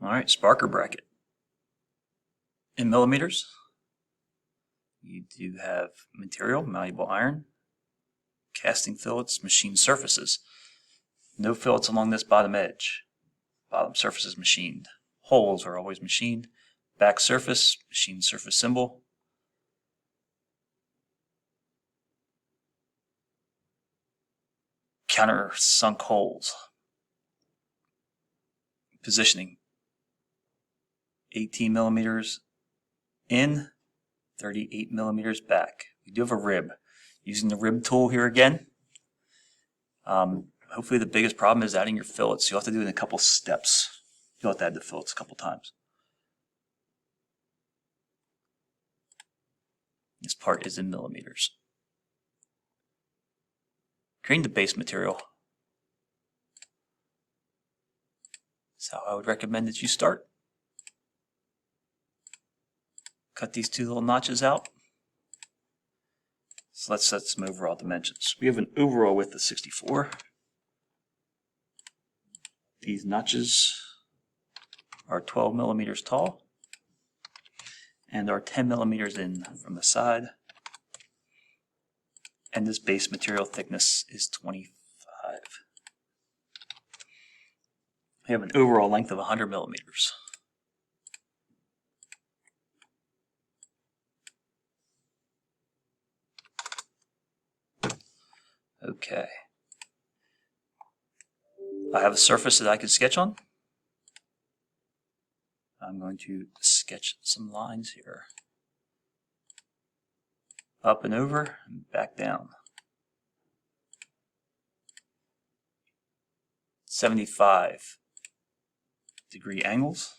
All right, sparker bracket. In millimeters, you do have material, malleable iron, casting fillets, machined surfaces. No fillets along this bottom edge. Bottom surface is machined. Holes are always machined. Back surface, machined surface symbol. Countersunk holes. Positioning. 18 millimeters in, 38 millimeters back. We do have a rib. Using the rib tool here again. Hopefully the biggest problem is adding your fillets. You'll have to do it in a couple steps. You'll have to add the fillets a couple times. This part is in millimeters. Creating the base material. That's how I would recommend that you start. Cut these two little notches out. So let's set some overall dimensions. We have an overall width of 64. These notches are 12 millimeters tall and are 10 millimeters in from the side. And this base material thickness is 25. We have an overall length of 100 millimeters. Okay. I have a surface that I can sketch on. I'm going to sketch some lines here. Up and over and back down. 75-degree angles.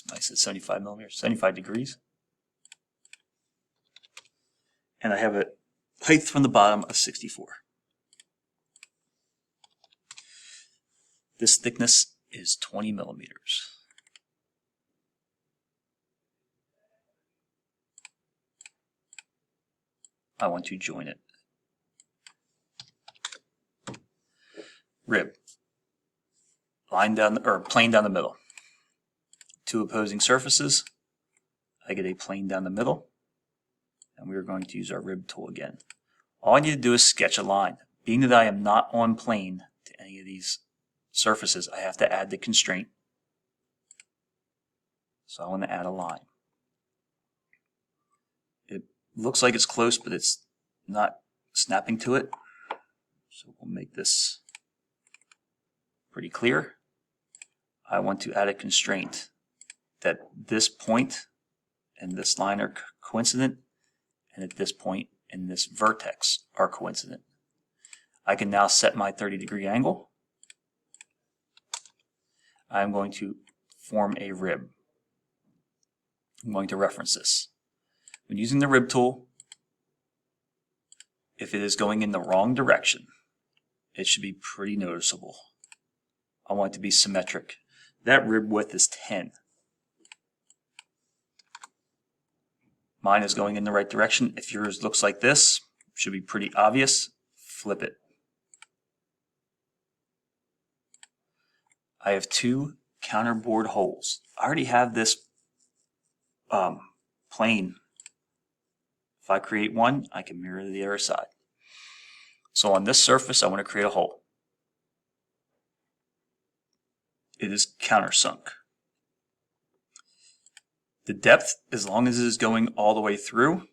I said 75 millimeters, 75 degrees. And I have a height from the bottom of 64. This thickness is 20 millimeters. I want to join it. Rib. Line down or plane down the middle. Two opposing surfaces. I get a plane down the middle. And we are going to use our rib tool again. All I need to do is sketch a line. Being that I am not on plane to any of these surfaces, I have to add the constraint. So I want to add a line. It looks like it's close, but it's not snapping to it. So we'll make this pretty clear. I want to add a constraint that this point and this line are coincident, and at this point and this vertex are coincident. I can now set my 30-degree angle. I'm going to form a rib. I'm going to reference this. When using the rib tool, if it is going in the wrong direction, it should be pretty noticeable. I want it to be symmetric. That rib width is 10. Mine is going in the right direction. If yours looks like this, it should be pretty obvious. Flip it. I have two counterbored holes. I already have this plane. If I create one, I can mirror the other side. So on this surface, I want to create a hole. It is countersunk. The depth, as long as it is going all the way through,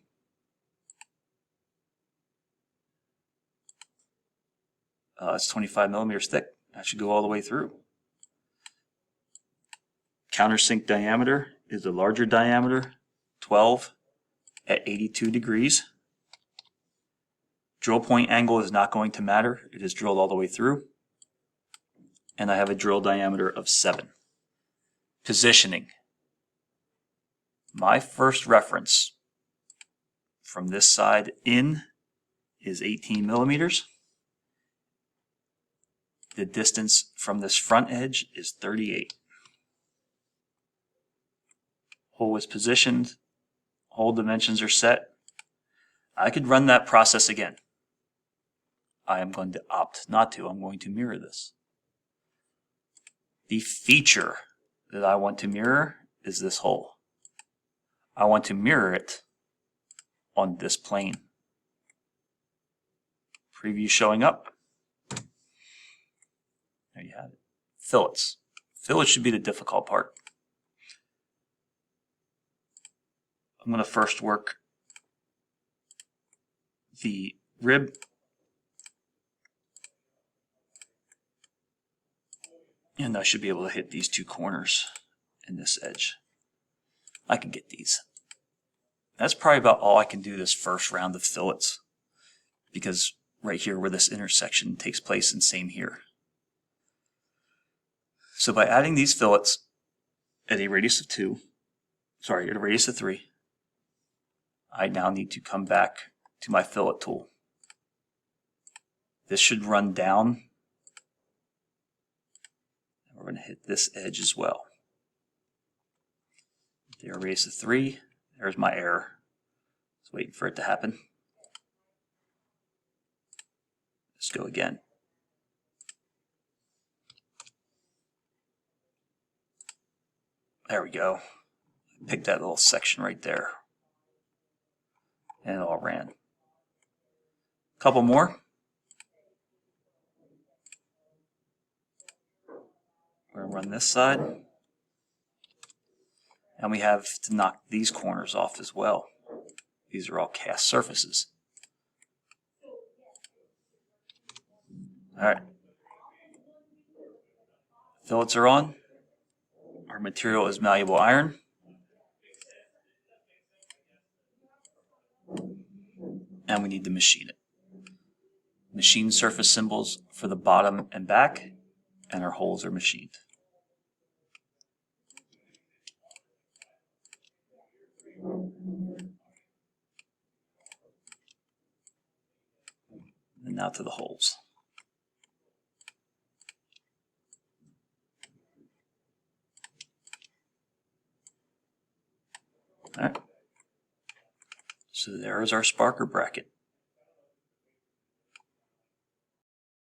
it's 25 millimeters thick. That should go all the way through. Countersink diameter is the larger diameter, 12 at 82 degrees. Drill point angle is not going to matter. It is drilled all the way through. And I have a drill diameter of 7. Positioning. My first reference from this side in is 18 millimeters. The distance from this front edge is 38. Hole is positioned. Hole dimensions are set. I could run that process again. I am going to opt not to. I'm going to mirror this. The feature that I want to mirror is this hole. I want to mirror it on this plane. Preview showing up. There you have it. Fillets. Fillets should be the difficult part. I'm going to first work the rib and I should be able to hit these two corners and this edge. I can get these. That's probably about all I can do this first round of fillets, because right here where this intersection takes place, and same here. So by adding these fillets at a radius of 3, I now need to come back to my fillet tool. This should run down. And we're going to hit this edge as well. There, radius of 3. There's my error. Just waiting for it to happen. Let's go again. There we go. Pick that little section right there. And it all ran. A couple more. We're going to run this side. And we have to knock these corners off as well. These are all cast surfaces. Alright. Fillets are on. Our material is malleable iron. And we need to machine it. Machine surface symbols for the bottom and back, and our holes are machined. And now to the holes. All right. So there is our sparker bracket.